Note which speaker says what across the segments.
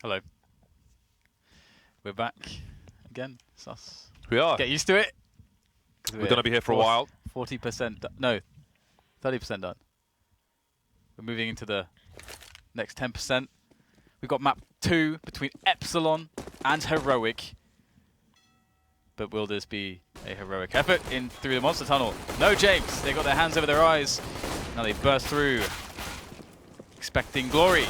Speaker 1: Hello. We're back again. Sus.
Speaker 2: We are.
Speaker 1: Get used to it.
Speaker 2: We're going to be here for a while.
Speaker 1: 40%. No, 30% done. We're moving into the next 10%. We've got map 2 between EPSILON and Heroic. But will this be a heroic effort in through the monster tunnel? No, James. They got their hands over their eyes. Now they burst through, expecting glory.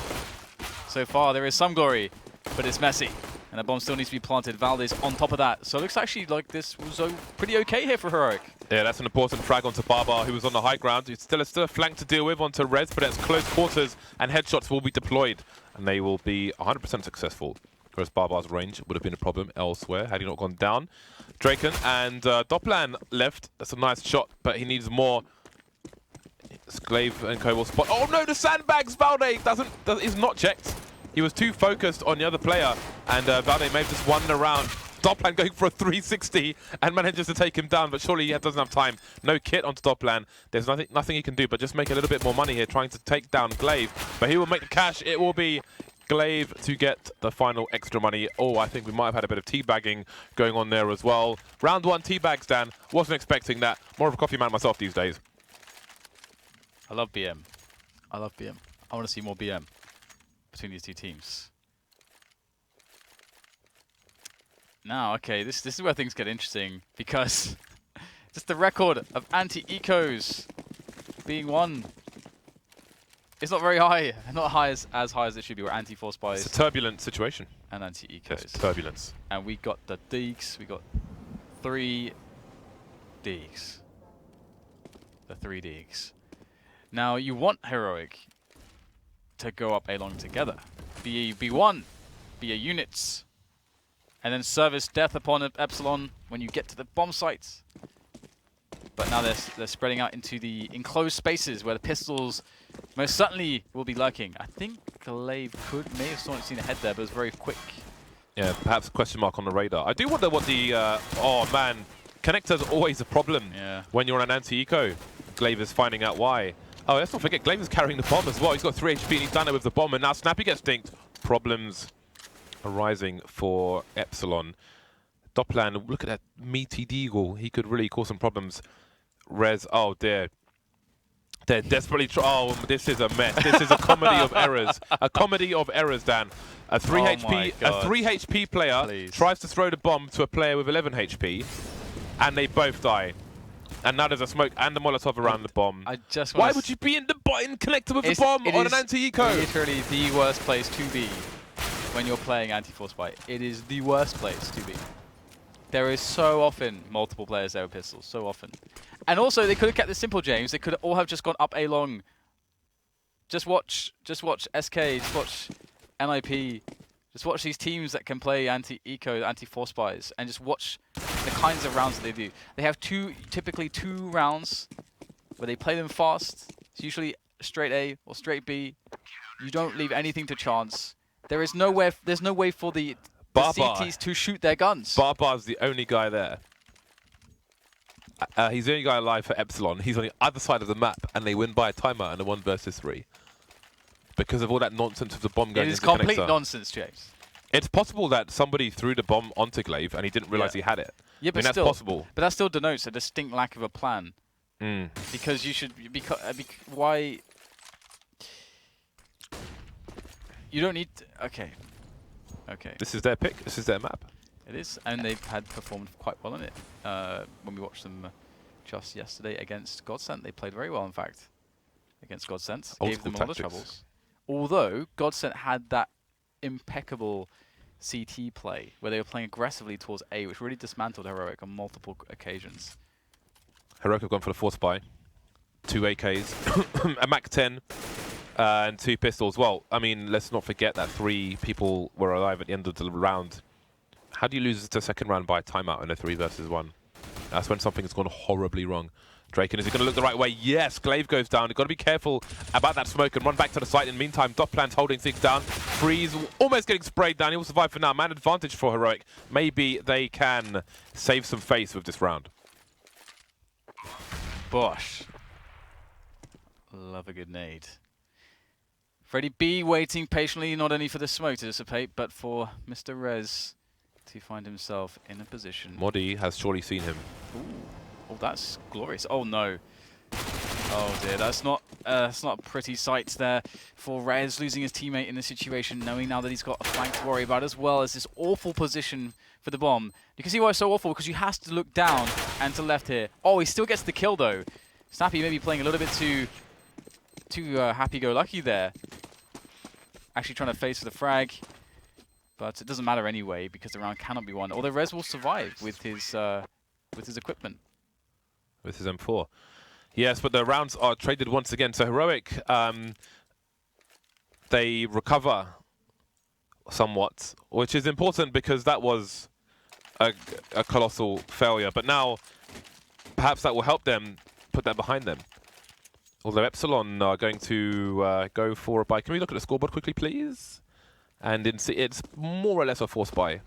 Speaker 1: So far, there is some glory, but it's messy. And a bomb still needs to be planted. Valde's on top of that. So it looks actually like this was pretty okay here for Heroic.
Speaker 2: Yeah, that's an important frag onto BARBARR, who was on the high ground. It's still a flank to deal with onto REZ, but it's close quarters, and headshots will be deployed. And they will be 100% successful. Whereas BARBARR's range would have been a problem elsewhere had he not gone down. Draken and doplan left. That's a nice shot, but he needs more. Glaive and Co will spot. Oh no, the sandbags! Valde is not checked. He was too focused on the other player, and Valde may have just won around. doplan going for a 360 and manages to take him down, but surely he doesn't have time. No kit onto doplan. There's nothing he can do but just make a little bit more money here, trying to take down Glaive. But he will make the cash. It will be Glaive to get the final extra money. Oh, I think we might have had a bit of teabagging going on there as well. Round 1 teabags, Dan. Wasn't expecting that. More of a coffee man myself these days.
Speaker 1: I love BM. I love BM. I want to see more BM between these two teams. Now, okay, this is where things get interesting, because just the record of anti-ecos being won. It's not very high. Not high as high as it should be. We're anti-force buys.
Speaker 2: It's a turbulent situation.
Speaker 1: And anti-ecos.
Speaker 2: Yes, turbulence.
Speaker 1: And we got the Deeks. We got 3 Deeks. The 3 Deeks. Now, you want Heroic to go up A-long together. Be B1, be a units, and then service death upon EPSILON when you get to the bomb sites. But now they're spreading out into the enclosed spaces where the pistols most certainly will be lurking. I think Glaive may have seen a head there, but it was very quick.
Speaker 2: Yeah, perhaps a question mark on the radar. I do wonder what the... oh, man. Connector's always a problem when you're on an anti-eco. Glaive is finding out why. Oh, let's not forget, Glaive is carrying the bomb as well. He's got 3 HP and he's done it with the bomb, and now Snappi gets dinked. Problems arising for EPSILON. doplan, look at that meaty deagle. He could really cause some problems. REZ, oh dear. They're desperately oh, this is a mess. This is a comedy of errors. A comedy of errors, Dan. A 3 HP player tries to throw the bomb to a player with 11 HP, and they both die. And now there's a smoke and the Molotov around the bomb. Why would you be in the connector with the bomb on an anti-eco?
Speaker 1: It's literally the worst place to be when you're playing anti-force buy. It is the worst place to be. There is so often multiple players there with pistols, so often. And also, they could have kept this simple, James. They could all have just gone up A-long. Just watch SK, just watch NIP. Just watch these teams that can play anti-eco, anti-force buys, and just watch the kinds of rounds that they do. They have typically two rounds where they play them fast. It's usually straight A or straight B. You don't leave anything to chance. There's no way for the CTs to shoot their guns.
Speaker 2: BARBARR's the only guy there. He's the only guy alive for EPSILON. He's on the other side of the map, and they win by a timeout and a 1 versus 3. Because of all that nonsense of the bomb going into the connector.
Speaker 1: It is complete nonsense, James.
Speaker 2: It's possible that somebody threw the bomb onto Glaive and he didn't realize he had it.
Speaker 1: Yeah, but
Speaker 2: that's possible.
Speaker 1: But that still denotes a distinct lack of a plan. Because you should... why... You don't need... Okay. Okay.
Speaker 2: This is their pick. This is their map.
Speaker 1: It is. And they've had performed quite well in it. When we watched them just yesterday against Godsent, they played very well, in fact. Against Godsent. Gave them a lot of troubles. Although, Godsent had that impeccable CT play where they were playing aggressively towards A, which really dismantled Heroic on multiple occasions.
Speaker 2: Heroic have gone for the force buy. 2 AKs, a MAC-10, and 2 pistols. Well, I mean, let's not forget that 3 people were alive at the end of the round. How do you lose the second round by a timeout in a 3 versus 1? That's when something has gone horribly wrong. Draken, is he going to look the right way? Yes, Glaive goes down. You've got to be careful about that smoke and run back to the site. In the meantime, doplan's holding things down. Friis almost getting sprayed down. He will survive for now. Man advantage for Heroic. Maybe they can save some face with this round.
Speaker 1: Bosh. Love a good nade. freddieb waiting patiently, not only for the smoke to dissipate, but for Mr. REZ to find himself in a position.
Speaker 2: MODDII has surely seen him.
Speaker 1: Ooh. Oh, that's glorious. Oh no. Oh dear, that's not a pretty sight there for REZ, losing his teammate in this situation, knowing now that he's got a flank to worry about, as well as this awful position for the bomb. You can see why it's so awful, because you have to look down and to left here. Oh, he still gets the kill though. Snappi maybe playing a little bit too happy-go-lucky there. Actually trying to face for the frag, but it doesn't matter anyway because the round cannot be won. Although REZ will survive with his equipment,
Speaker 2: with his M4. Yes, but the rounds are traded once again. So Heroic, they recover somewhat, which is important because that was a colossal failure. But now, perhaps that will help them put that behind them. Although EPSILON are going to go for a buy. Can we look at the scoreboard quickly, please? And it's more or less a force buy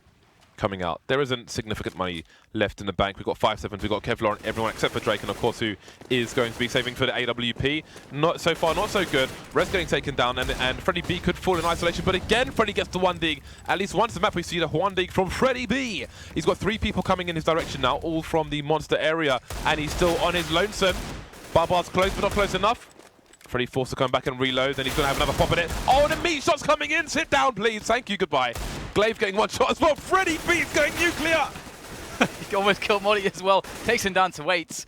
Speaker 2: coming out. There isn't significant money left in the bank. We've got 5-7s, we've got Kevlar and everyone except for draken, of course, who is going to be saving for the AWP. Not so far, not so good. REZ getting taken down, and freddieb could fall in isolation, but again, Freddy gets the 1-dig. At least once the map, we see the 1-dig from freddieb. He's got 3 people coming in his direction now, all from the monster area, and he's still on his lonesome. BARBARR's close, but not close enough. Freddy forced to come back and reload, then he's going to have another pop at it. Oh, the meat shot's coming in. Sit down, please. Thank you, goodbye. Glaive getting 1 shot as well. freddieb's going nuclear.
Speaker 1: He almost killed MODDII as well. Takes him down to weights.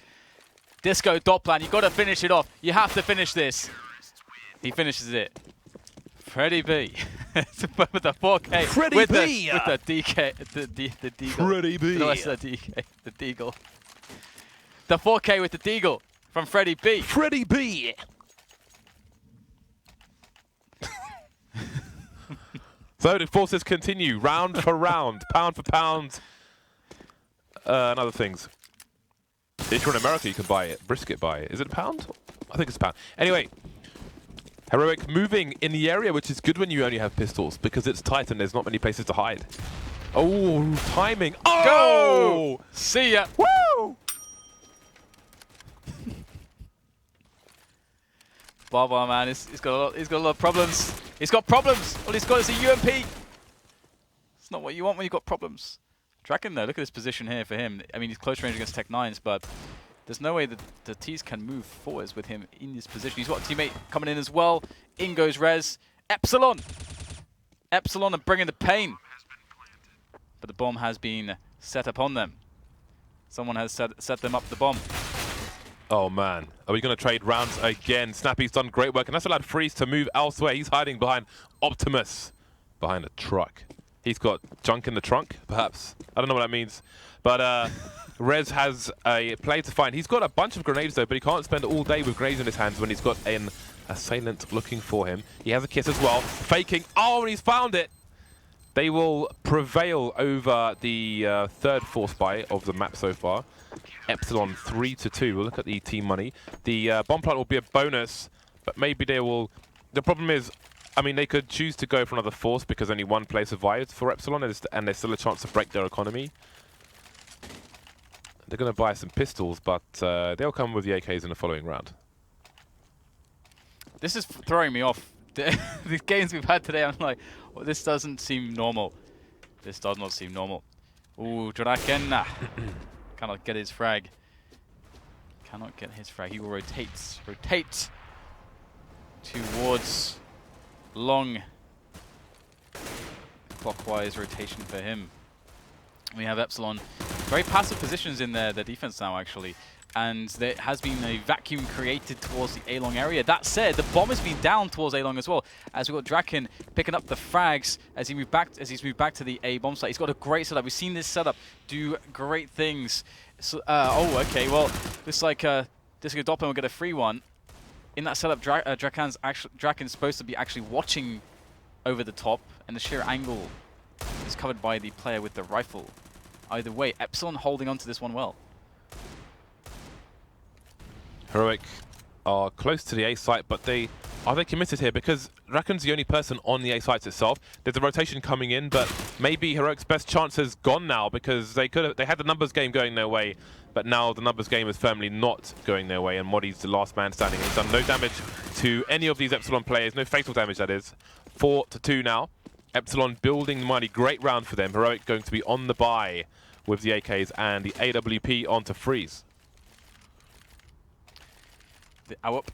Speaker 1: Disco doplan. You've got to finish it off. You have to finish this. He finishes it. freddieb with the 4K.
Speaker 2: freddieb
Speaker 1: with the DK. The Deagle.
Speaker 2: freddieb.
Speaker 1: No, that's the DK. The Deagle. The 4K with the Deagle from freddieb.
Speaker 2: freddieb. So the forces continue, round for round, pound for pound, and other things. If you're in America, you can buy it. Brisket buy it. Is it a pound? I think it's a pound. Anyway, Heroic moving in the area, which is good when you only have pistols, because it's tight and there's not many places to hide. Oh, timing. Oh!
Speaker 1: Go! See ya.
Speaker 2: Woo!
Speaker 1: BARBARR, man, he's got a lot of problems. He's got problems. All he's got is a UMP. It's not what you want when you've got problems. Draken, though, look at this position here for him. I mean, he's close range against Tech 9s, but there's no way that the T's can move forwards with him in this position. He's got a teammate coming in as well. In goes REZ. EPSILON are bringing the pain. But the bomb has been set upon them. Someone has set them up the bomb.
Speaker 2: Oh man, are we going to trade rounds again? Snappy's done great work, and that's allowed Friis to move elsewhere. He's hiding behind Optimus, behind a truck. He's got junk in the trunk, perhaps. I don't know what that means. But REZ has a play to find. He's got a bunch of grenades though, but he can't spend all day with grenades in his hands when he's got an assailant looking for him. He has a kiss as well, faking. Oh, and he's found it! They will prevail over the third force buy of the map so far. EPSILON 3-2. We'll look at the team money. The bomb plant will be a bonus, but maybe they will... The problem is, I mean, they could choose to go for another force because only one player survived for EPSILON, and there's still a chance to break their economy. They're going to buy some pistols, but they'll come with the AKs in the following round.
Speaker 1: This is throwing me off. The games we've had today, I'm like, well, this doesn't seem normal. This does not seem normal. Ooh, draken. Cannot get his frag. Cannot get his frag. He will rotate towards long. Clockwise rotation for him. We have EPSILON. Very passive positions in their defense now, actually. And there has been a vacuum created towards the A-long area. That said, the bomb has been down towards A-long as well. As we've got draken picking up the frags as he's moved back to the A bomb site. He's got a great setup. We've seen this setup do great things. So, oh, okay. Well, looks like Disco doplan will get a free one. In that setup, Draken's supposed to be actually watching over the top, and the sheer angle is covered by the player with the rifle. Either way, EPSILON holding on to this one well.
Speaker 2: Heroic are close to the A site, but they Are they committed here? Because Draken's the only person on the A sites itself. There's a rotation coming in, but maybe Heroic's best chance has gone now because they had the numbers game going their way, but now the numbers game is firmly not going their way, and MODDII's the last man standing. He's done no damage to any of these EPSILON players, no fatal damage that is. 4-2 now. EPSILON building the money, great round for them. Heroic going to be on the bye with the AKs and the AWP onto Friis.
Speaker 1: The AWP.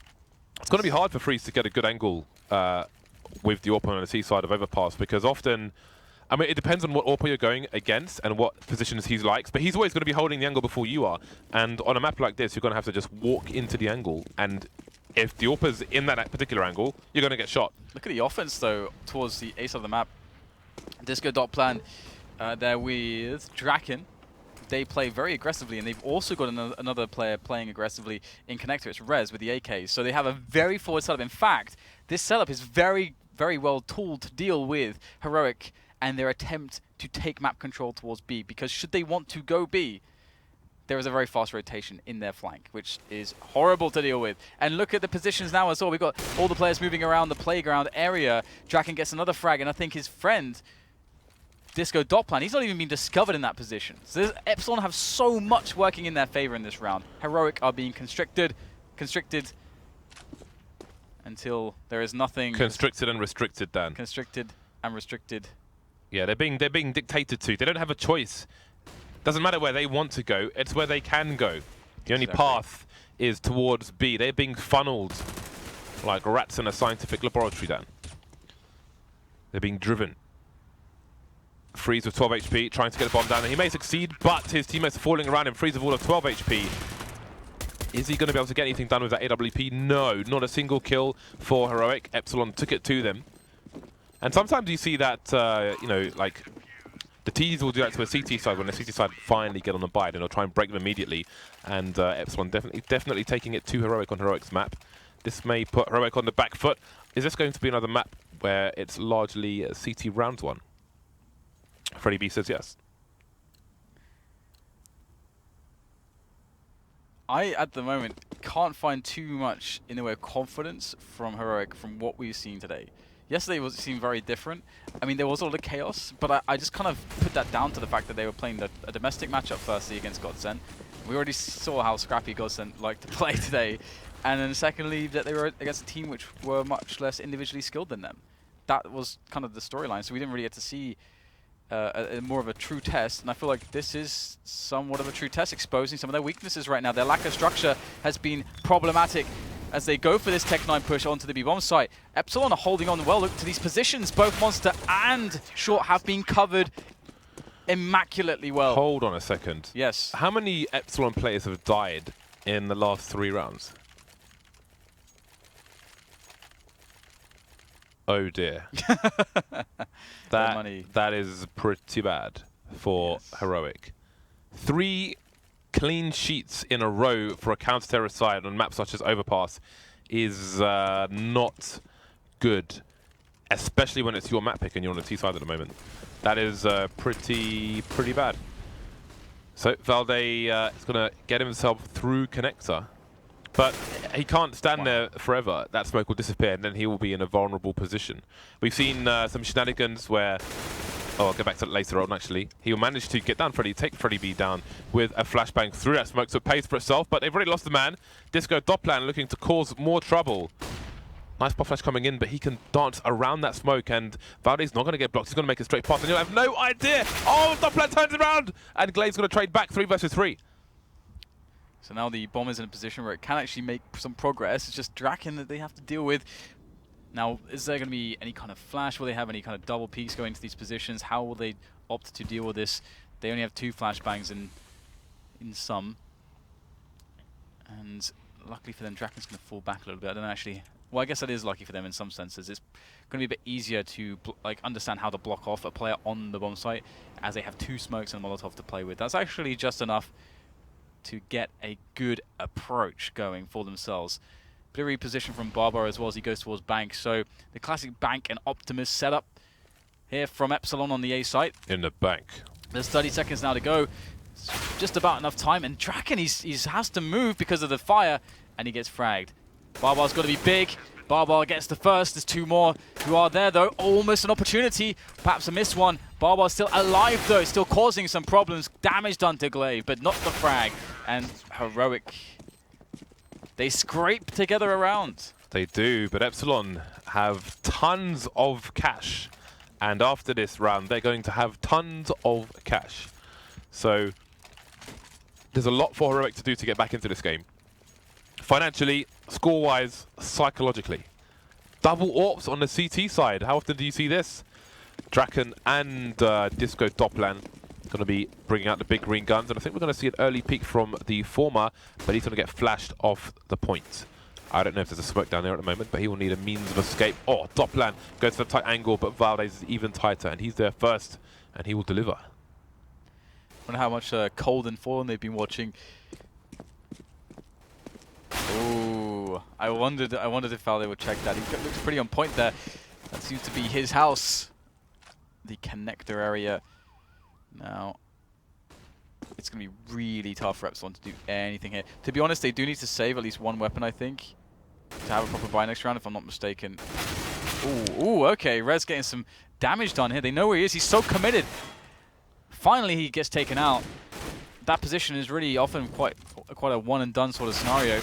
Speaker 2: It's going to be hard for Friis to get a good angle with the AWP on the C side of Overpass, because often, I mean, it depends on what AWP you're going against and what positions he likes, but he's always going to be holding the angle before you are. And on a map like this, you're going to have to just walk into the angle, and if the AWP is in that particular angle, you're going to get shot.
Speaker 1: Look at the offense, though, towards the A side of the map. Disco doplan there with draken. They play very aggressively, and they've also got another player playing aggressively in connector. It's REZ with the AKs. So they have a very forward setup. In fact, this setup is very, very well tooled to deal with Heroic and their attempt to take map control towards B, because should they want to go B, there is a very fast rotation in their flank, which is horrible to deal with. And look at the positions now as well. We've got all the players moving around the playground area. Draken gets another frag, and I think his friend Disco doplan, he's not even been discovered in that position. So EPSILON have so much working in their favor in this round. Heroic are being constricted until there is nothing.
Speaker 2: Constricted and restricted, Dan.
Speaker 1: Constricted and restricted.
Speaker 2: Yeah, they're being dictated to. They don't have a choice. Doesn't matter where they want to go, it's where they can go. The only path is towards B. They're being funneled like rats in a scientific laboratory, Dan. They're being driven. Friis with 12 HP, trying to get a bomb down, and he may succeed, but his teammates are falling around him. Friis with all of 12 HP. Is he going to be able to get anything done with that AWP? No, not a single kill for Heroic. EPSILON took it to them. And sometimes you see that, you know, like, the T's will do that to a CT side when the CT side finally get on the bite, and they'll try and break them immediately. And EPSILON definitely taking it to Heroic on Heroic's map. This may put Heroic on the back foot. Is this going to be another map where it's largely CT rounds one? freddieb says yes.
Speaker 1: I, at the moment, can't find too much in the way of confidence from Heroic from what we've seen today. Yesterday seemed very different. I mean, there was a lot of chaos, but I just kind of put that down to the fact that they were playing a domestic matchup firstly against Godsend. We already saw how scrappy Godsend liked to play today. And then secondly, that they were against a team which were much less individually skilled than them. That was kind of the storyline, so we didn't really get to see more of a true test, and I feel like this is somewhat of a true test, exposing some of their weaknesses right now. Their lack of structure has been problematic as they go for this Tech-9 push onto the B-bomb site. EPSILON are holding on well. Look to these positions. Both Monster and Short have been covered immaculately well.
Speaker 2: Hold on a second.
Speaker 1: Yes.
Speaker 2: How many EPSILON players have died in the last 3 rounds? Oh dear. That is pretty bad for Heroic. 3 clean sheets in a row for a counter-terror side on maps such as Overpass is not good, especially when it's your map pick and you're on the T side at the moment. That is pretty bad. So Valde is going to get himself through connector. But he can't stand there forever. That smoke will disappear, and then he will be in a vulnerable position. We've seen some shenanigans where... Oh, I'll get back to that later on, actually. He'll manage to get down Freddy, take freddieb down with a flashbang through that smoke, so it pays for itself. But they've already lost the man. Disco doplan looking to cause more trouble. Nice pop flash coming in, but he can dance around that smoke, and Valde's not going to get blocked. He's going to make a straight pass, and you'll have no idea. Oh, doplan turns around, and Glade's going to trade back 3 versus 3.
Speaker 1: So now the bomb is in a position where it can actually make some progress. It's just Draken that they have to deal with. Now, is there going to be any kind of flash? Will they have any kind of double peaks going to these positions? How will they opt to deal with this? They only have 2 flashbangs in some. And luckily for them, Draken's going to fall back a little bit. I don't know actually. Well, I guess that is lucky for them in some senses. It's going to be a bit easier to understand how to block off a player on the bomb site, as they have 2 smokes and a Molotov to play with. That's actually just enough to get a good approach going for themselves. Bit of reposition from BARBARR as well as he goes towards Bank. So the classic Bank and Optimus setup here from EPSILON on the A site.
Speaker 2: In the bank.
Speaker 1: There's 30 seconds now to go. It's just about enough time. And Draken, he has to move because of the fire, and he gets fragged. BARBARR's got to be big. BARBARR gets the first. There's 2 more who are there, though. Almost an opportunity. Perhaps a missed one. BARBARR still alive, though. Still causing some problems. Damage done to Glaive, but not the frag. And Heroic, they scrape together a round.
Speaker 2: They do, but EPSILON have tons of cash. And after this round, they're going to have tons of cash. So there's a lot for Heroic to do to get back into this game. Financially, score-wise, psychologically. Double AWPs on the CT side. How often do you see this? Draken and Disco doplan going to be bringing out the big green guns. And I think we're going to see an early peek from the former, but he's going to get flashed off the point. I don't know if there's a smoke down there at the moment, but he will need a means of escape. Oh, doplan goes for the tight angle, but Valdez is even tighter, and he's there first, and he will deliver.
Speaker 1: I wonder how much Cold and Fallen they've been watching. Ooh, I wondered if Valdez would check that. He looks pretty on point there. That seems to be his house. The connector area. Now, it's going to be really tough for EPSILON to do anything here. To be honest, they do need to save at least 1 weapon, I think, to have a proper buy next round, if I'm not mistaken. Ooh, okay. REZ getting some damage done here. They know where he is. He's so committed. Finally, he gets taken out. That position is really often quite a one-and-done sort of scenario.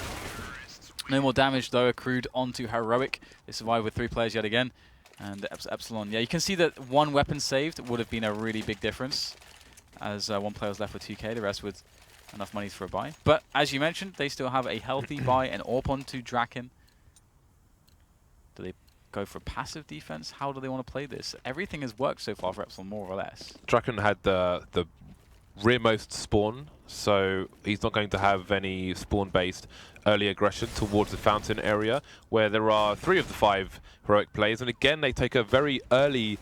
Speaker 1: No more damage, though, accrued onto Heroic. They survive with 3 players yet again. And EPSILON, yeah, you can see that 1 weapon saved would have been a really big difference, as 1 player was left with 2k, the rest with enough money for a buy. But as you mentioned, they still have a healthy buy and AWP onto Draken. Do they go for passive defense? How do they want to play this? Everything has worked so far for EPSILON, more or less.
Speaker 2: Draken had the rearmost spawn, so he's not going to have any spawn-based early aggression towards the fountain area, where there are 3 of the 5 Heroic players, and again they take a very early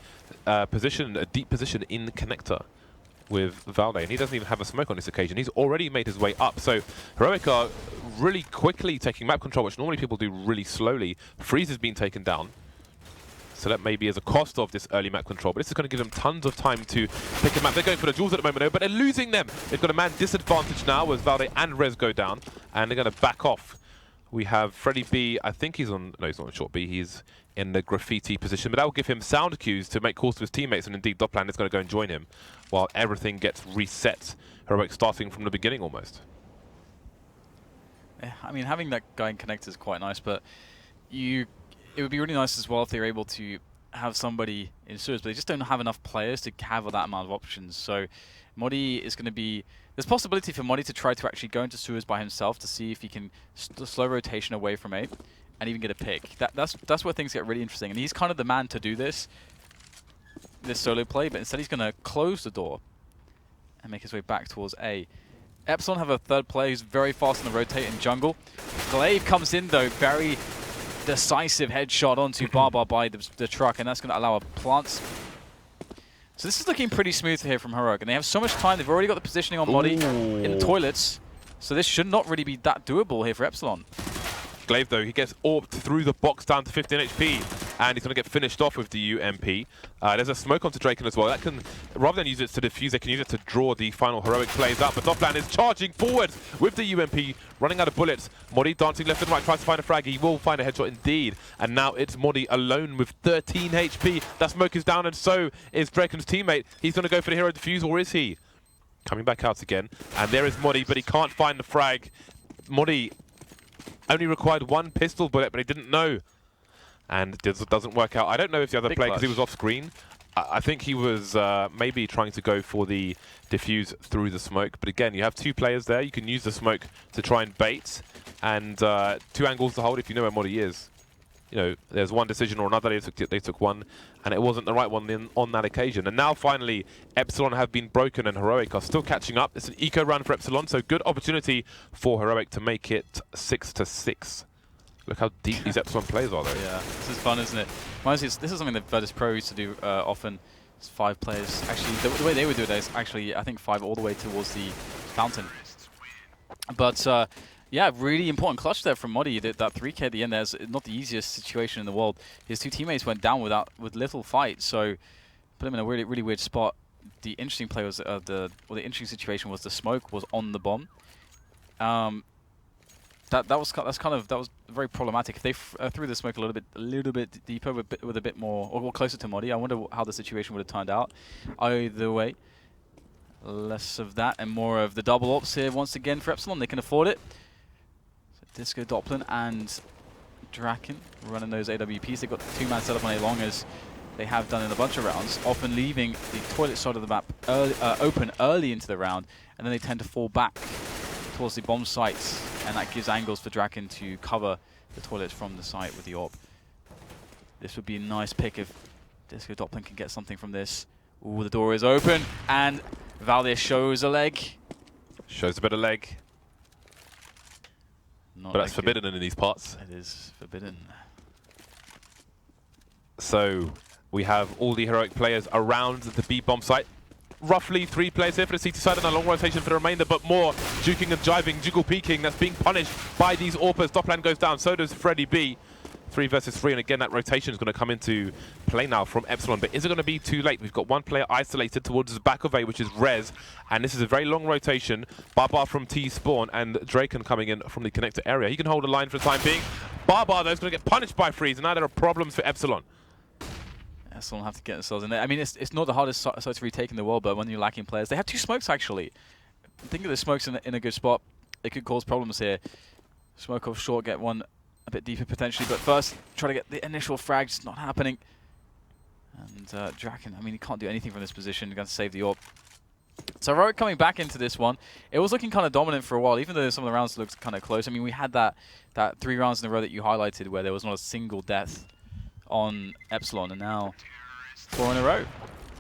Speaker 2: position, a deep position in the connector with Valde, and he doesn't even have a smoke on this occasion. He's already made his way up, so Heroic are really quickly taking map control, which normally people do really slowly. Friis has been taken down, so that may be as a cost of this early map control, but this is going to give them tons of time to pick a map. They're going for the jewels at the moment, though, but they're losing them. They've got a man disadvantage now as Valde and REZ go down, and they're going to back off. We have freddieb, I think he's on, no, he's not on short B, he's in the graffiti position, but that will give him sound cues to make calls to his teammates, and indeed doplan is going to go and join him, while everything gets reset. Heroic starting from the beginning almost.
Speaker 1: Yeah, I mean, having that guy in connect is quite nice, but it would be really nice as well if they were able to have somebody in sewers, but they just don't have enough players to have that amount of options. So MODDII is going to be... There's possibility for MODDII to try to actually go into sewers by himself to see if he can slow rotation away from A and even get a pick. That's where things get really interesting. And he's kind of the man to do this solo play, but instead he's going to close the door and make his way back towards A. EPSILON have a 3rd player who's very fast on the rotate in jungle. Glaive comes in, though, very decisive headshot onto BARBARR by the truck, and that's going to allow a plant. So this is looking pretty smooth here from Heroic, and they have so much time. They've already got the positioning on MODDII in the toilets, so this should not really be that doable here for EPSILON.
Speaker 2: Glaive, though, he gets AWP'd through the box down to 15 HP, and he's going to get finished off with the UMP. There's a smoke onto Draken as well. That can, rather than use it to defuse, they can use it to draw the final Heroic plays up. But doplan is charging forward with the UMP, running out of bullets. MODDII dancing left and right, tries to find a frag. He will find a headshot indeed. And now it's MODDII alone with 13 HP. That smoke is down, and so is Draken's teammate. He's going to go for the hero defuse, or is he? Coming back out again. And there is MODDII, but he can't find the frag. MODDII only required 1 pistol bullet, but he didn't know. And it doesn't work out. I don't know if the other player, because he was off screen, I think he was maybe trying to go for the diffuse through the smoke. But again, you have 2 players there. You can use the smoke to try and bait, and 2 angles to hold if you know where MODDII is. You know, there's one decision or another. They took one, and it wasn't the right one on that occasion. And now finally, EPSILON have been broken, and Heroic are still catching up. It's an eco run for EPSILON, so good opportunity for Heroic to make it 6-6. Look how deep these EPSILON players are, though. Yeah,
Speaker 1: this is fun, isn't it? Honestly, this is something that Virtus Pro used to do often. It's 5 players. Actually, the way they would do it is actually, I think, 5 all the way towards the fountain. But yeah, really important clutch there from MODDII. That 3k at the end there is not the easiest situation in the world. His 2 teammates went down with little fight, so put him in a really, really weird spot. The interesting play was the interesting situation was the smoke was on the bomb. That was very problematic. If they threw the smoke a little bit deeper with a bit more or closer to MODDII, I wonder how the situation would have turned out. Either way, less of that and more of the double ops here once again for EPSILON. They can afford it. So Disco, doplan, and Draken running those AWPs. They've got the two-man setup on A-long as they have done in a bunch of rounds, often leaving the toilet side of the map open early into the round, and then they tend to fall back towards the bomb sites, and that gives angles for Draken to cover the toilets from the site with the AWP. This would be a nice pick if Disco doplan can get something from this. Ooh, the door is open, and Valde shows a leg.
Speaker 2: Shows a bit of leg.
Speaker 1: Not
Speaker 2: but that's forbidden in these parts.
Speaker 1: It is forbidden.
Speaker 2: So we have all the heroic players around the B bomb site. Roughly 3 players here for the CT side and a long rotation for the remainder, but more juking and jiving, jiggle peeking. That's being punished by these AWPers. Doplan goes down, so does freddieb. 3 versus 3, and again that rotation is going to come into play now from EPSILON, but is it going to be too late? We've got one player isolated towards the back of A, which is REZ, and this is a very long rotation. BARBARR from T spawn and draken coming in from the connector area. He can hold a line for the time being. BARBARR though is going to get punished by Friis, and now there are problems for EPSILON.
Speaker 1: EPSILON have to get themselves in there. I mean, it's not the hardest site to retake in the world, but when you're lacking players, they have 2 smokes actually. Think of the smokes in a good spot. It could cause problems here. Smoke off short, get one a bit deeper potentially, but first try to get the initial frag, just not happening. And Draken, I mean, he can't do anything from this position. He's going to save the AWP. So Heroic coming back into this one. It was looking kind of dominant for a while, even though some of the rounds looked kind of close. I mean, we had that 3 rounds in a row that you highlighted where there was not a single death on EPSILON, and now 4 in a row.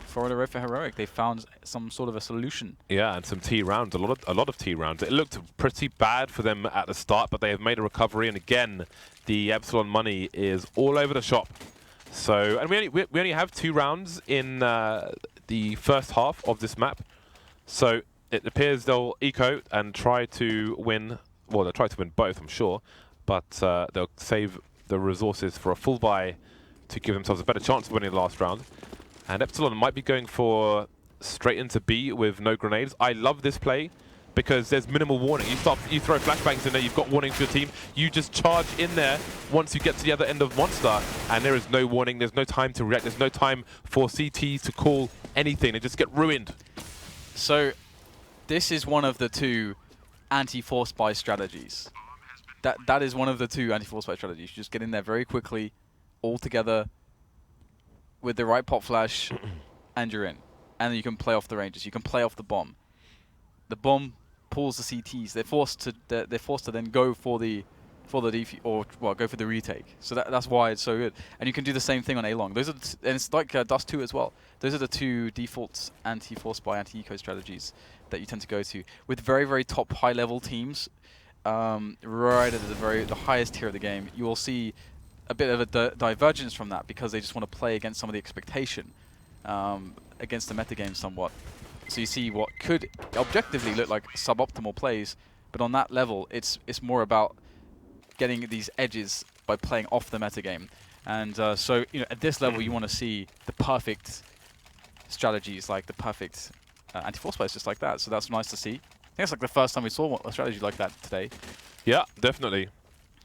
Speaker 1: 4 in a row for Heroic. They found some sort of a solution. Yeah, and some T rounds, a lot of T rounds. It looked pretty bad for them at the start, but they have made a recovery, and again, the EPSILON money is all over the shop. So, and we only have 2 rounds in the first half of this map. So it appears they'll eco and try to win. Well, they'll try to win both, I'm sure, but they'll save the resources for a full buy to give themselves a better chance of winning the last round. And EPSILON might be going for straight into B with no grenades. I love this play because there's minimal warning. You throw flashbangs in there, you've got warning for your team. You just charge in there once you get to the other end of Monster, and there is no warning. There's no time to react. There's no time for CTs to call anything. They just get ruined. So this is one of the 2 anti-force buy strategies. That is one of the 2 anti-force buy strategies. You just get in there very quickly, all together, with the right pop flash, and you're in. And then you can play off the ranges. You can play off the bomb. The bomb pulls the CTs. They're forced to then go for the go for the retake. So that's why it's so good. And you can do the same thing on A-long. Those are and it's like Dust 2 as well. Those are the 2 default anti-force buy, anti-eco strategies that you tend to go to with very, very top high-level teams. Right at the highest tier of the game, you will see a bit of a divergence from that because they just want to play against some of the expectation, against the metagame somewhat. So you see what could objectively look like suboptimal plays, but on that level, it's more about getting these edges by playing off the metagame. And so at this level, you want to see the perfect strategies, like the perfect anti-force plays, just like that. So that's nice to see. I think it's like the first time we saw a strategy like that today. Yeah, definitely.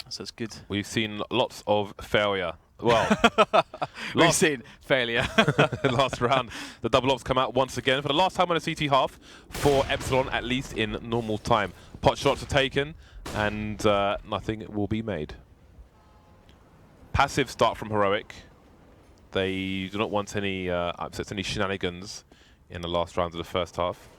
Speaker 1: So it's good. We've seen lots of failure. Well, we've seen failure. Last round, the double ops come out once again for the last time on a CT half for EPSILON, at least in normal time. Pot shots are taken, and nothing will be made. Passive start from Heroic. They do not want any upsets, any shenanigans in the last round of the first half.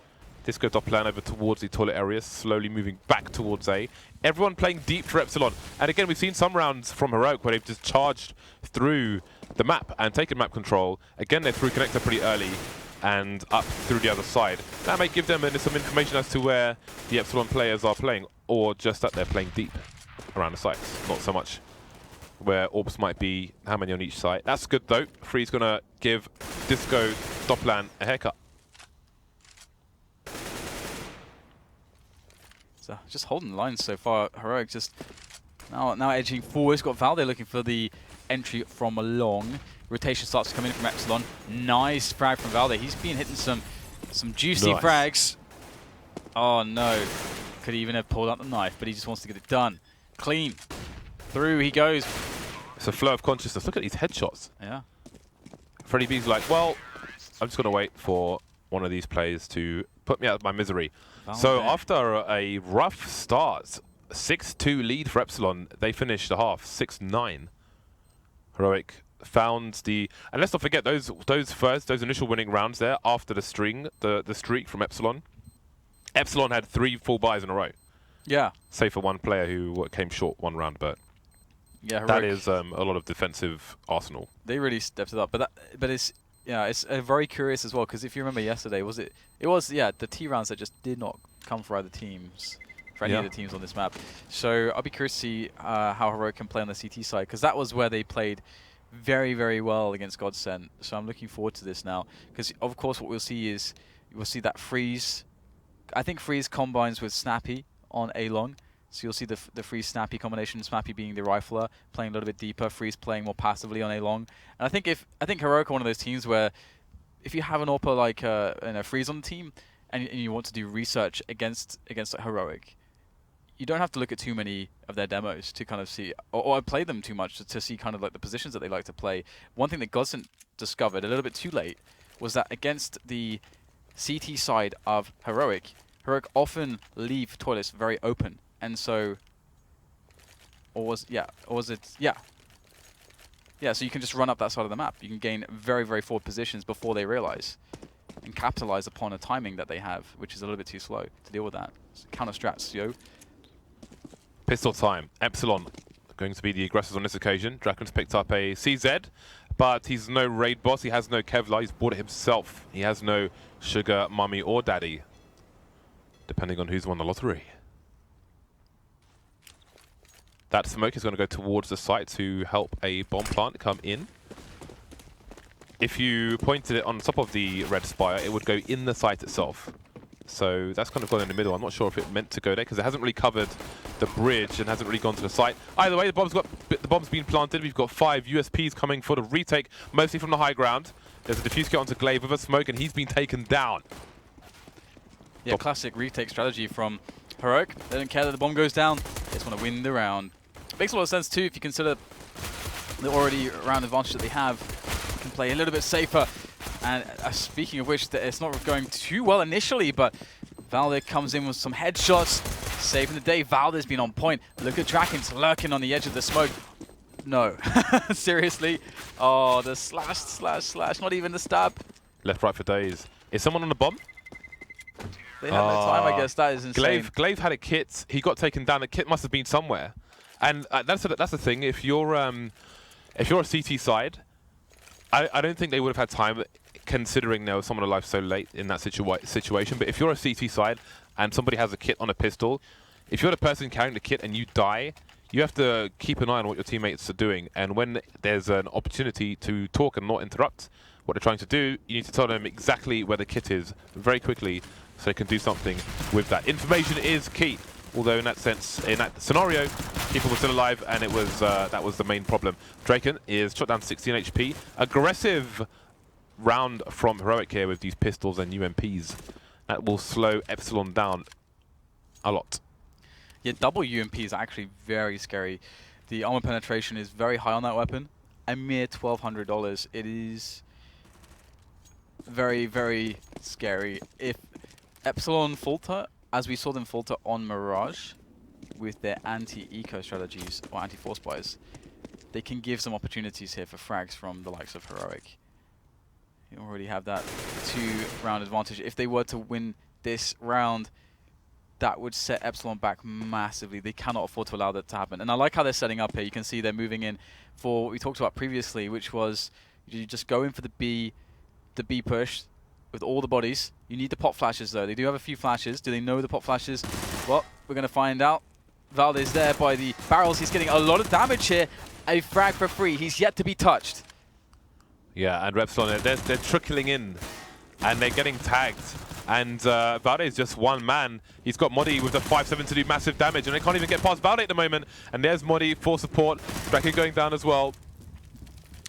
Speaker 1: Disco doplan over towards the toilet area, slowly moving back towards A. Everyone playing deep for EPSILON. And again, we've seen some rounds from Heroic where they've just charged through the map and taken map control. Again, they're through connector pretty early and up through the other side. That may give them some information as to where the EPSILON players are playing, or just that they're playing deep around the sites. Not so much where orbs might be, how many on each site. That's good though. Fri's gonna give Disco doplan a haircut. So just holding the line so far. Heroic just now edging forward. He's got Valde looking for the entry from along. Rotation starts to come in from EPSILON. Nice frag from Valde. He's been hitting some juicy frags. Oh no. Could even have pulled out the knife, but he just wants to get it done. Clean. Through he goes.
Speaker 2: It's a flow of consciousness. Look at these headshots.
Speaker 1: Yeah.
Speaker 2: freddieb's like, well, I'm just going to wait for one of these players to put me out of my misery. So after a rough start, 6-2 lead for EPSILON, they finished the half 6-9. Heroic found the, and let's not forget those initial winning rounds there after the streak from EPSILON. EPSILON had 3 full buys in a row. Yeah. Save for one player who came short one round, but yeah, Heroic, that is a lot of defensive arsenal.
Speaker 1: They really stepped it up, but it's it's very curious as well, because if you remember yesterday, it was the T rounds that just did not come for either teams, for any of the teams on this map. So I'll be curious to see how Heroic can play on the CT side, because that was where they played very, very well against Godsend. So I'm looking forward to this now, because of course what we'll see is that Friis. I think Friis combines with Snappi on A long. So you'll see the Friis Snappi combination, Snappi being the rifler, playing a little bit deeper, Friis playing more passively on A long. And I think Heroic are one of those teams where if you have an AWPer like Friis on the team and you want to do research against Heroic, you don't have to look at too many of their demos to kind of see, or play them too much to see kind of like the positions that they like to play. One thing that Godsend discovered a little bit too late was that against the CT side of Heroic often leave toilets very open. And so, so you can just run up that side of the map. You can gain very, very forward positions before they realize and capitalize upon a timing that they have, which is a little bit too slow to deal with that. So counter strats, yo.
Speaker 2: Pistol time. EPSILON going to be the aggressors on this occasion. Draken's picked up a CZ, but he's no raid boss. He has no Kevlar. He's bought it himself. He has no sugar, mummy, or daddy, depending on who's won the lottery. That smoke is going to go towards the site to help a bomb plant come in. If you pointed it on top of the red spire, it would go in the site itself. So that's kind of gone in the middle. I'm not sure if it meant to go there, because it hasn't really covered the bridge and hasn't really gone to the site. Either way, the bomb's been planted. We've got 5 USPs coming for the retake, mostly from the high ground. There's a defuse kit onto Glaive with a smoke, and he's been taken down.
Speaker 1: Yeah, classic retake strategy from Heroic. They don't care that the bomb goes down. They just want to win the round. Makes a lot of sense too if you consider the already round advantage that they have. You can play a little bit safer. And speaking of which, it's not going too well initially, but Valde comes in with some headshots, saving the day. Valde's been on point. Look at Draken's lurking on the edge of the smoke. No, seriously. Oh, the slash, not even the stab.
Speaker 2: Left, right for days. Is someone on the bomb?
Speaker 1: They have no time, I guess. That is insane.
Speaker 2: Glaive had a kit. He got taken down. The kit must have been somewhere. And that's the thing. If you're a CT side, I don't think they would have had time, considering there was someone alive so late in that situation. But if you're a CT side and somebody has a kit on a pistol, if you're the person carrying the kit and you die, you have to keep an eye on what your teammates are doing. And when there's an opportunity to talk and not interrupt what they're trying to do, you need to tell them exactly where the kit is very quickly so they can do something with that. Information is key. Although in that sense, in that scenario, people were still alive, and it was that was the main problem. Draken is shot down to 16 HP. Aggressive round from Heroic here with these pistols and UMPs. That will slow EPSILON down a lot.
Speaker 1: Yeah, double UMP is actually very scary. The armor penetration is very high on that weapon. A mere $1,200. It is very, very scary. If EPSILON falter, as we saw them falter on Mirage with their anti-eco strategies or anti-force buys, they can give some opportunities here for frags from the likes of Heroic. You already have that 2-round advantage. If they were to win this round, that would set EPSILON back massively. They cannot afford to allow that to happen. And I like how they're setting up here. You can see they're moving in for what we talked about previously, which was you just go in for the B push with all the bodies. You need the pop flashes though. They do have a few flashes. Do they know the pop flashes? Well, we're going to find out. Valde's there by the barrels. He's getting a lot of damage here. A frag for free. He's yet to be touched.
Speaker 2: Yeah, and EPSILON, they're trickling in and they're getting tagged. And Valde is just one man. He's got MODDII with the 5-7 to do massive damage, and they can't even get past Valde at the moment. And there's MODDII for support. Draken going down as well,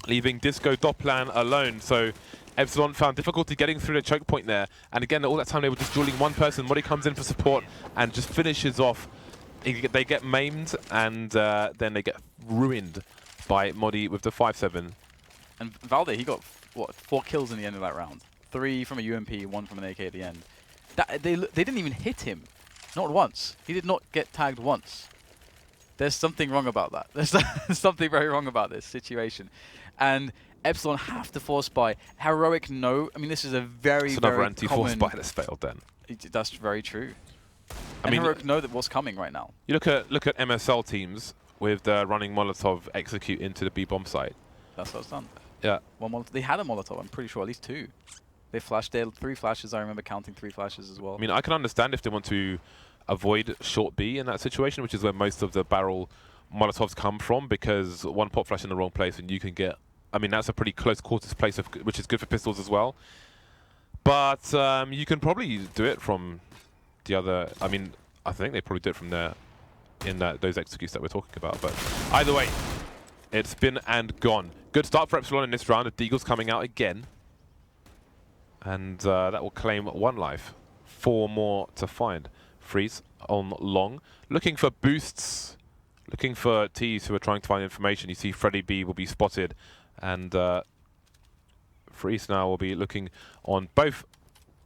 Speaker 2: leaving Disco doplan alone. So EPSILON found difficulty getting through the choke point there. And again, all that time they were just dueling one person. MODDII comes in for support and just finishes off they get maimed, and then they get ruined by MODDII with the 5-7.
Speaker 1: And Valde, he got, what, 4 kills in the end of that round. 3 from a UMP, 1 from an AK at the end. They didn't even hit him. Not once. He did not get tagged once. There's something wrong about that. There's something very wrong about this situation. And EPSILON have to force buy. Heroic, no. I mean, this is a very,
Speaker 2: it's
Speaker 1: very
Speaker 2: another anti-force
Speaker 1: common...
Speaker 2: buy that's failed then.
Speaker 1: That's very true.
Speaker 2: I mean,
Speaker 1: Heroic know that what's coming right now.
Speaker 2: You look at MSL teams with the running Molotov execute into the B bomb site.
Speaker 1: That's what's done.
Speaker 2: Yeah.
Speaker 1: One Molotov. They had a Molotov, I'm pretty sure, at least 2. They flashed. They had 3 flashes. I remember counting 3 flashes as well.
Speaker 2: I mean, I can understand if they want to avoid short B in that situation, which is where most of the barrel Molotovs come from, because one pop flash in the wrong place and you can get... I mean, that's a pretty close quarters place, which is good for pistols as well. But you can probably do it from the other... I mean, I think they probably do it from there in those executes that we're talking about. But either way, it's been and gone. Good start for EPSILON in this round. The Deagle's coming out again. And that will claim 1 life. 4 more to find. Friis on long. Looking for boosts. Looking for Ts who are trying to find information. You see freddieb will be spotted. And Friis now will be looking on both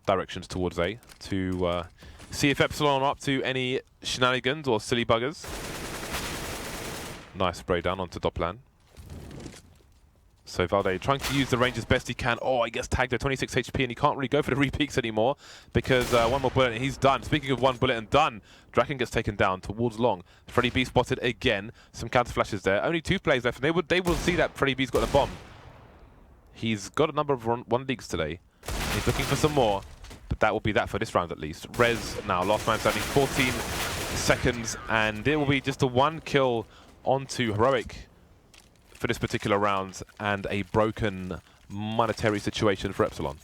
Speaker 2: directions towards A to see if EPSILON are up to any shenanigans or silly buggers. Nice spray down onto doplan. So Valde trying to use the range as best he can. Oh, he gets tagged at 26 HP and he can't really go for the repeaks anymore because 1 more bullet and he's done. Speaking of 1 bullet and done, Draken gets taken down towards long. freddieb spotted again. Some counter flashes there. Only 2 players left and they will see that freddieb's got a bomb. He's got a number of 1 leagues today. He's looking for some more, but that will be that for this round at least. REZ now, last man standing, 14 seconds, and it will be just a 1 kill onto Heroic for this particular round, and a broken monetary situation for EPSILON.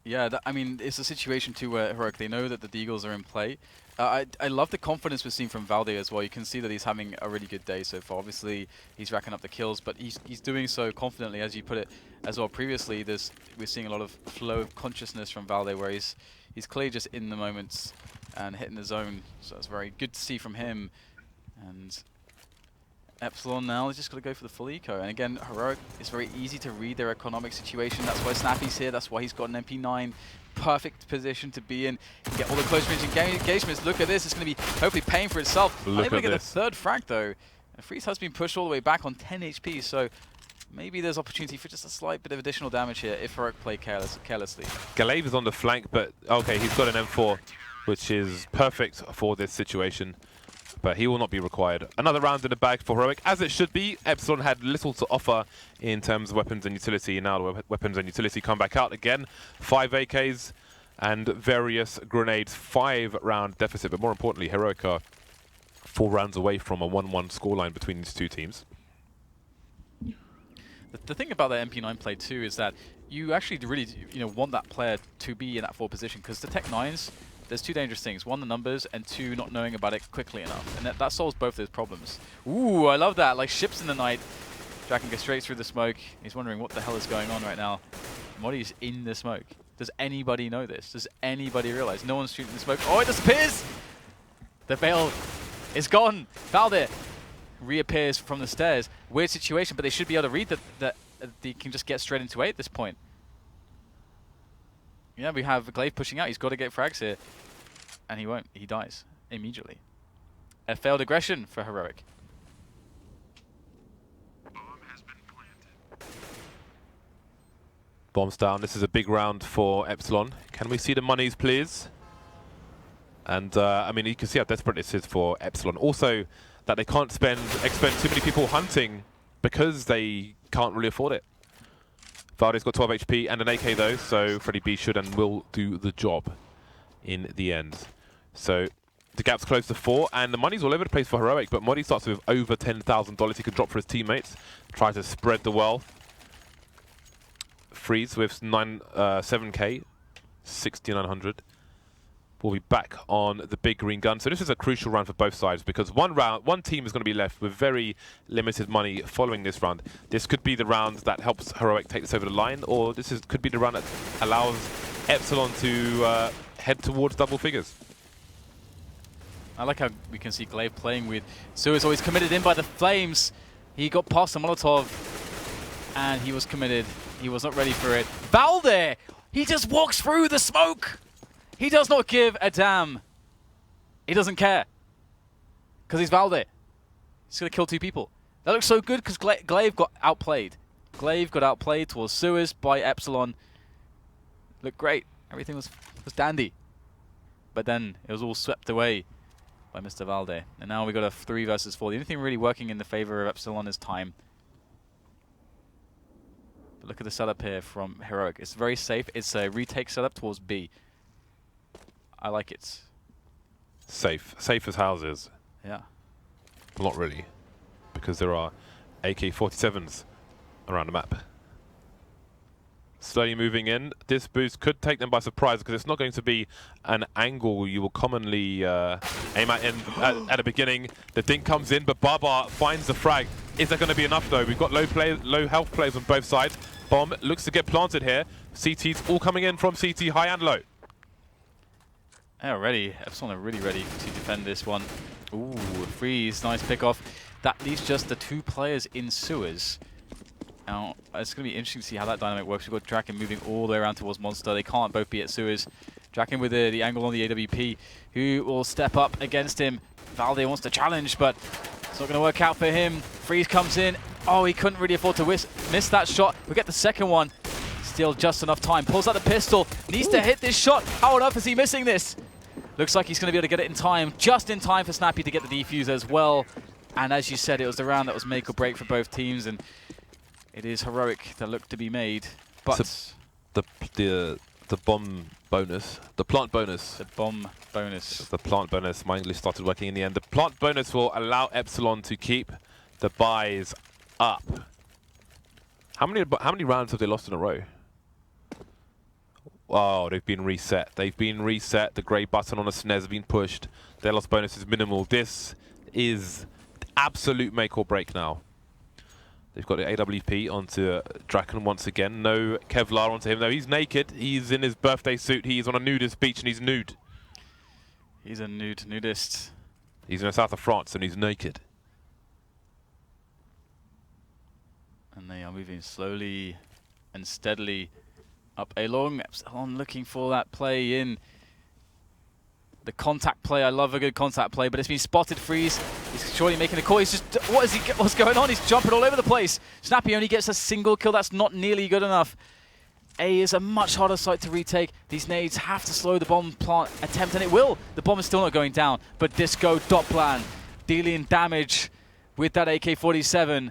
Speaker 1: Yeah, I mean, it's a situation too where Heroic, they know that the Deagles are in play. I love the confidence we've seen from Valde as well. You can see that he's having a really good day so far. Obviously, he's racking up the kills, but he's doing so confidently, as you put it as well previously. We're seeing a lot of flow of consciousness from Valde, where he's clearly just in the moments and hitting the zone. So it's very good to see from him. And EPSILON now is just got to go for the full eco. And again, Heroic, it's very easy to read their economic situation. That's why Snappi's here. That's why he's got an MP9. Perfect position to be in. Get all the close range engagements. Look at this. It's going to be hopefully paying for itself.
Speaker 2: Look
Speaker 1: able
Speaker 2: at
Speaker 1: to get
Speaker 2: this.
Speaker 1: the 3rd frag though. And Friis has been pushed all the way back on 10 HP. So maybe there's opportunity for just a slight bit of additional damage here if Heroic play carelessly.
Speaker 2: Galave is on the flank, but okay, he's got an M4, which is perfect for this situation. But he will not be required. Another round in the bag for Heroic, as it should be. EPSILON had little to offer in terms of weapons and utility. Now the weapons and utility come back out again. 5 AKs and various grenades. 5-round deficit, but more importantly, Heroic are 4 rounds away from a 1-1 scoreline between these 2 teams.
Speaker 1: The thing about the MP9 play too is that you actually really want that player to be in that 4 position, because the Tech 9s, there's 2 dangerous things. 1, the numbers, and 2, not knowing about it quickly enough. And that solves both those problems. Ooh, I love that. Like ships in the night. Draken goes straight through the smoke. He's wondering what the hell is going on right now. MODDII's in the smoke. Does anybody know this? Does anybody realize? No one's shooting the smoke. Oh, it disappears! The veil is gone. Valde reappears from the stairs. Weird situation, but they should be able to read that they can just get straight into A at this point. Yeah, we have Glaive pushing out. He's got to get frags here. And he won't. He dies immediately. A failed aggression for Heroic.
Speaker 2: Bombs down. This is a big round for EPSILON. Can we see the monies, please? And, I mean, you can see how desperate this is for EPSILON. Also, that they can't expend too many people hunting because they can't really afford it. Valde's got 12 HP and an AK though, so freddieb should and will do the job in the end. So the gap's close to 4, and the money's all over the place for Heroic, but MODDII starts with over $10,000 he could drop for his teammates. Try to spread the wealth. Friis with 7k, 6,900. We'll be back on the big green gun. So this is a crucial round for both sides, because one team is going to be left with very limited money following this round. This could be the round that helps Heroic take this over the line, or could be the round that allows EPSILON to head towards double figures.
Speaker 1: I like how we can see Glaive playing with Suez, always committed in by the flames. He got past the Molotov, and he was committed. He was not ready for it. Valde! He just walks through the smoke! He does not give a damn. He doesn't care. Because he's Valde. He's going to kill 2 people. That looks so good because Glaive got outplayed. Glaive got outplayed towards Suez by EPSILON. Looked great. Everything was dandy. But then it was all swept away by Mr. Valde. And now we got a 3 versus 4. The only thing really working in the favor of EPSILON is time. But look at the setup here from Heroic. It's very safe. It's a retake setup towards B. I like it.
Speaker 2: Safe. Safe as houses.
Speaker 1: Yeah.
Speaker 2: Well, not really, because there are AK-47s around the map. Slowly moving in. This boost could take them by surprise because it's not going to be an angle you will commonly aim at at the beginning. The dink comes in, but BARBARR finds the frag. Is that going to be enough though? We've got low health players on both sides. Bomb looks to get planted here. CT's all coming in from CT, high and low.
Speaker 1: Yeah, ready. EPSILON are really ready to defend this one. Ooh, Friis, nice pick off. That leaves just the 2 players in sewers. Now, it's going to be interesting to see how that dynamic works. We've got Draken moving all the way around towards Monster. They can't both be at sewers. Draken with the angle on the AWP, who will step up against him. Valde wants to challenge, but it's not going to work out for him. Friis comes in. Oh, he couldn't really afford to miss that shot. We get the second one. Still just enough time. Pulls out the pistol. Needs to hit this shot. How on earth is he missing this? Looks like he's going to be able to get it in time. Just in time for Snappi to get the defuse as well. And as you said, it was the round that was make or break for both teams. And it is Heroic that looked to be made. But
Speaker 2: so the bomb bonus, the plant bonus.
Speaker 1: The bomb bonus.
Speaker 2: The plant bonus. My English started working in the end. The plant bonus will allow EPSILON to keep the buys up. How many rounds have they lost in a row? Oh, they've been reset. They've been reset. The grey button on the SNES has been pushed. Their loss bonus is minimal. This is absolute make or break now. They've got the AWP onto Draken once again. No Kevlar onto him. No, he's naked. He's in his birthday suit. He's on a nudist beach and he's nude.
Speaker 1: He's a nudist.
Speaker 2: He's in the south of France and he's naked.
Speaker 1: And they are moving slowly and steadily up along. EPSILON looking for that play in. The contact play, I love a good contact play, but it's been spotted. Friis, he's surely making a call. He's just, what's going on? He's jumping all over the place. Snappi only gets a single kill. That's not nearly good enough. A is a much harder site to retake. These nades have to slow the bomb plant attempt, and it will. The bomb is still not going down, but Disco doplan dealing damage with that AK-47.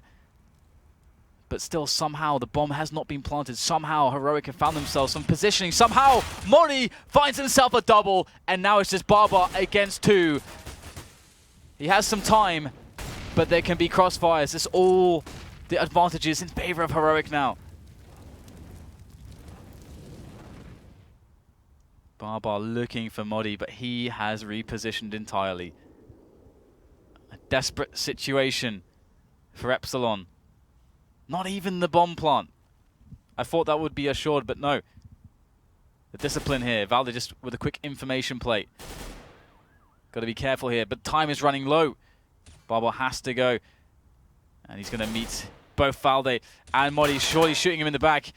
Speaker 1: But still, somehow, the bomb has not been planted. Somehow, Heroic have found themselves some positioning. Somehow, MODDII finds himself a double, and now it's just BARBARR against 2. He has some time, but there can be crossfires. It's all the advantages in favor of Heroic now. BARBARR looking for MODDII, but he has repositioned entirely. A desperate situation for EPSILON. Not even the bomb plant. I thought that would be assured, but no. The discipline here. Valde just with a quick information plate. Got to be careful here, but time is running low. BARBARR has to go. And he's going to meet both Valde and MODDII, surely shooting him in the back.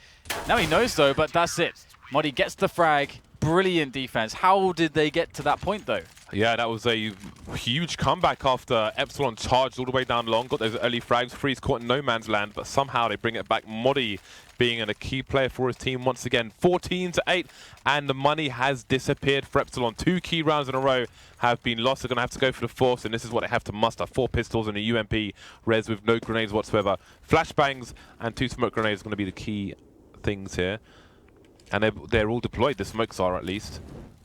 Speaker 1: Now he knows though, but that's it. MODDII gets the frag. Brilliant defense. How did they get to that point though?
Speaker 2: Yeah, that was a huge comeback after EPSILON charged all the way down long, got those early frags. Friis caught in no man's land, but somehow they bring it back. MODDII being a key player for his team once again. 14-8, and the money has disappeared for EPSILON. 2 key rounds in a row have been lost. They're going to have to go for the 4th, and this is what they have to muster. 4 pistols and a UMP. REZ with no grenades whatsoever. Flashbangs and 2 smoke grenades are going to be the key things here. And they're all deployed, the smokes are at least.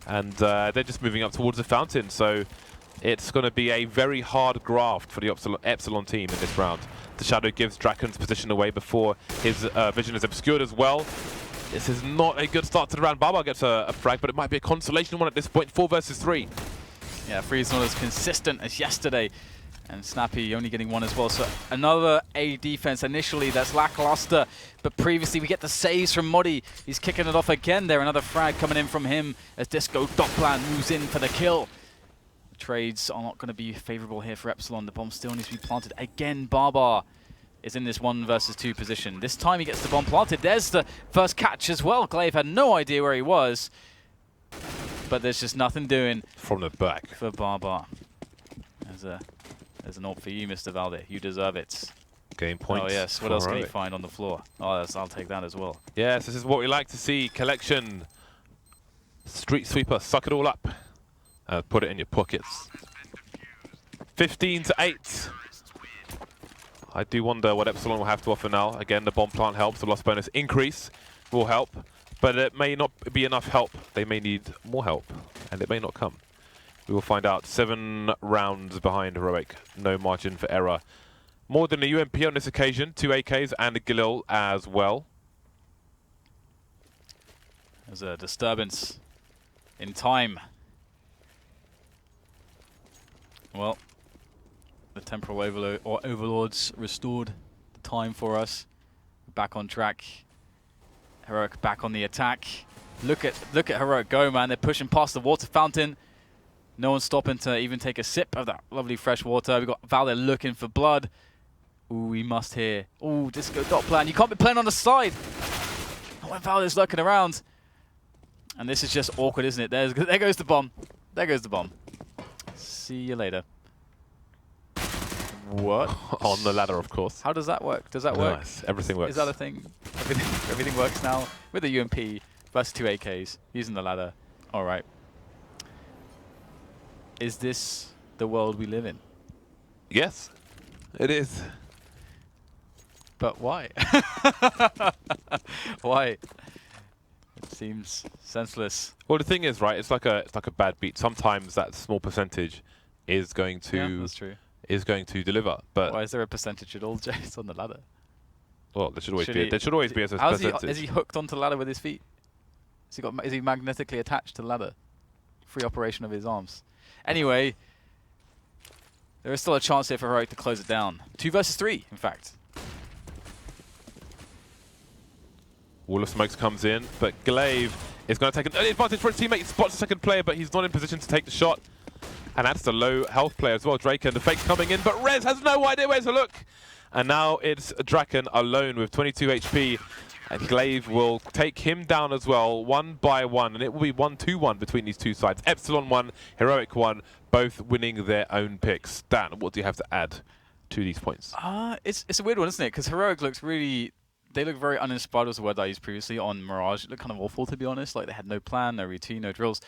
Speaker 2: And they're just moving up towards the fountain, so it's going to be a very hard graft for the EPSILON team in this round. The Shadow gives Draken's position away before his vision is obscured as well. This is not a good start to the round. BARBARR gets a frag, but it might be a consolation one at this point. 4 versus 3. Yeah,
Speaker 1: Friis not as consistent as yesterday. And Snappi only getting 1 as well. So another A defense initially that's lackluster. But previously we get the saves from MODDII. He's kicking it off again there. Another frag coming in from him as Disco doplan moves in for the kill. trades are not going to be favorable here for EPSILON. The bomb still needs to be planted. Again, BARBARR is in this 1 versus 2 position. This time he gets the bomb planted. There's the first catch as well. glaive had no idea where he was. But there's just nothing doing
Speaker 2: from the back
Speaker 1: for BARBARR. There's an ult for you, Mr. Valde. You deserve it.
Speaker 2: Game point.
Speaker 1: Oh yes, what else can you find on the floor? Oh, I'll take that as well.
Speaker 2: Yes, this is what we like to see. Collection. Street sweeper, suck it all up. Put it in your pockets. 15-8. I do wonder what EPSILON will have to offer now. Again, the bomb plant helps. The loss bonus increase will help. But it may not be enough help. They may need more help. And it may not come. We will find out. 7 rounds behind Heroic. No margin for error. More than a UMP on this occasion. 2 AKs and a Galil as well.
Speaker 1: There's a disturbance in time. Well, the temporal overlords restored the time for us. Back on track. Heroic back on the attack. Look at Heroic go, man. They're pushing past the water fountain. No one's stopping to even take a sip of that lovely fresh water. We've got Valde looking for blood. Ooh, we must hear. Ooh, disco doplan. You can't be playing on the side. Not when Valde's lurking around. And this is just awkward, isn't it? There goes the bomb. There goes the bomb. See you later. What?
Speaker 2: On the ladder, of course.
Speaker 1: How does that work? Does that work?
Speaker 2: Nice. Everything works.
Speaker 1: Is that a thing? Everything works now with a UMP versus 2 AKs using the ladder. All right. Is this the world we live in?
Speaker 2: Yes, it is.
Speaker 1: But why? Why? It seems senseless.
Speaker 2: Well, the thing is, right? It's like a bad beat. Sometimes that small percentage is going to
Speaker 1: that's true.
Speaker 2: Deliver. But
Speaker 1: why is there a percentage at all, Jace, on the ladder?
Speaker 2: Well, there should always be. There should always be a percentage.
Speaker 1: Is he hooked onto the ladder with his feet? Is he magnetically attached to the ladder? Free operation of his arms. Anyway, there is still a chance here for Heroic to close it down. 2 versus 3, in fact.
Speaker 2: Wall of Smokes comes in, but glaive is going to take an early advantage for his teammate. He spots the second player, but he's not in position to take the shot. And that's the low health player as well, Draken. The fake's coming in, but REZ has no idea where to look. And now it's Draken alone with 22 HP. And glaive will take him down as well, 1 by 1. And it will be 1-2-1 between these two sides. EPSILON 1, Heroic 1, both winning their own picks. Dan, what do you have to add to these points?
Speaker 1: It's a weird one, isn't it? Because Heroic looks really... They look very uninspired, was the word I used previously, on Mirage. It looked kind of awful, to be honest. Like, they had no plan, no routine, no drills.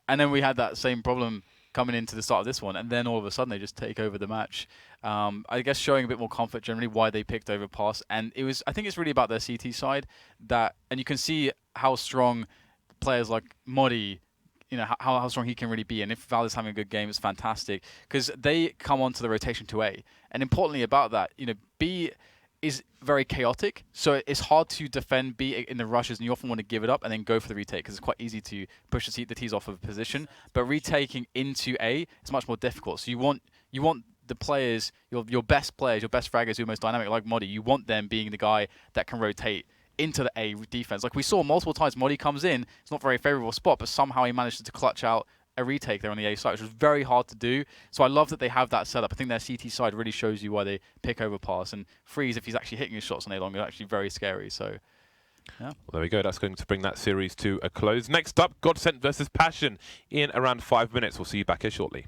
Speaker 1: And then we had that same problem coming into the start of this one, and then all of a sudden they just take over the match. I guess showing a bit more comfort generally why they picked Overpass, and I think it's really about their CT side, and you can see how strong players like MODDII, you know, how strong he can really be, and if Valde's having a good game, it's fantastic, because they come onto the rotation to A, and importantly about that, you know, B is very chaotic, so it's hard to defend B in the rushes, and you often want to give it up and then go for the retake, because it's quite easy to push the T's off of a position. But retaking into A is much more difficult. So you want the players, your best players, your best fraggers who are most dynamic, like MODDII, you want them being the guy that can rotate into the A defense. Like we saw multiple times, MODDII comes in, it's not a very favorable spot, but somehow he managed to clutch out a retake there on the A side, which was very hard to do. So I love that they have that setup. I think their CT side really shows you why they pick Overpass. And Friis, if he's actually hitting his shots on A long, is actually very scary. So, yeah.
Speaker 2: Well, there we go. That's going to bring that series to a close. Next up, Godsent versus Passion in around 5 minutes. We'll see you back here shortly.